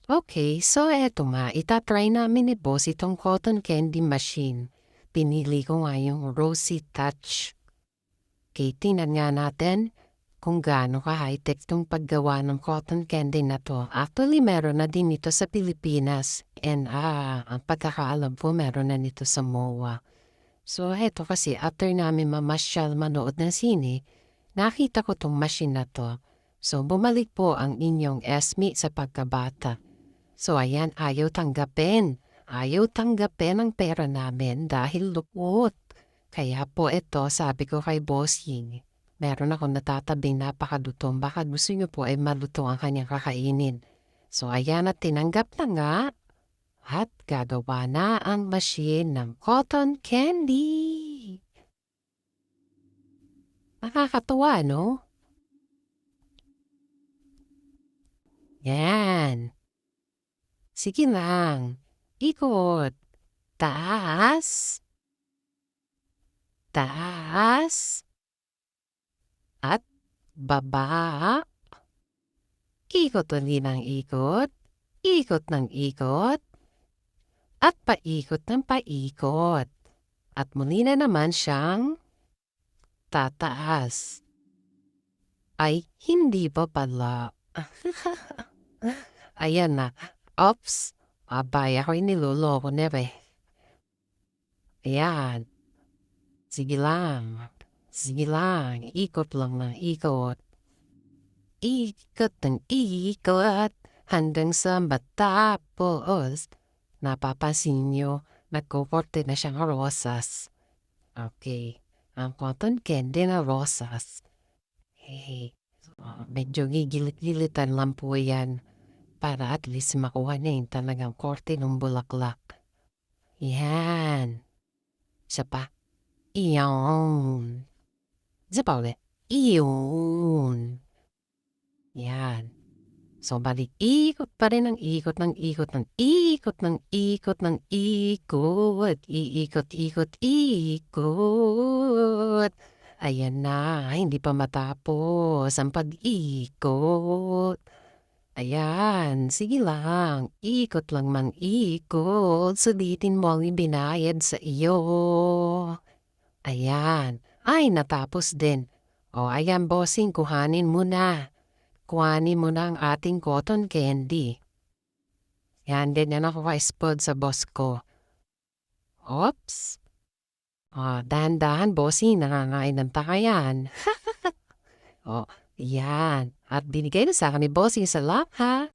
Okay, so eto nga, itatry namin ni boss itong cotton candy machine. Pinili ko nga yung Rosy Touch. Okay, tingnan nga natin kung gaano ka-high-tech tong paggawa ng cotton candy na to. Actually, meron na din ito sa Pilipinas. And ang pagkakaalam ko, meron na nito sa MOA. So eto kasi, after namin mamasyal manood ng sine, nakita ko tong machine na to. So bumalik po ang inyong esme sa pagkabata. So ayan, ayaw tanggapin. Ayaw tanggapin ang pera namin dahil lukot. Kaya po ito, sabi ko kay Bossing, meron akong natatabing napakadutong. Baka gusto niyo po ay maluto ang kanyang kakainin. So ayan at tinanggap na nga. At gagawa na ang machine ng cotton candy. Nakakatuwa, no? Yan. Sige lang. Ikot. Taas. Taas. At baba. Ikot ulit ng ikot. Ikot ng ikot. At paikot ng paikot. At muli na naman siyang tataas. Ay, hindi pa pala. Ayan na. Ops. Abay, ako'y niloloko na eh. Ayan. Sige lang. Sige lang. Ikot lang ng ikot. Ikot ng ikot. Hanggang sa matapos. Napapansin nyo, nagkukorte na siyang rosas. Okay. Ang cotton candy na rosas. Hey, medyo gigilit-gilitan lang po yan. Para at least makuha niya yung talagang korte ng bulaklak. Yan. Isa pa. Iyon. Isa pa ulit. Iyon. Yan. So, balik, ikot pa rin ang ikot ng ikot ng ikot ng ikot ng ikot. Iikot, ikot, ikot. Ayan na, hindi pa matapos ang pag-ikot. Ayan, sige lang, ikot lang mang ikot. Sulitin mo ang ibinayad sa iyo. Ayan, ay natapos din. O ayan bossing, kuhanin mo na. Kuhanin mo na ang ating cotton candy. Yan, ganyan ako ka-spod sa boss ko. Oops. Dahan-dahan, bossing, nangangain ng takayan. Yan. At binigay na sa akin ni bossing sa lap, ha?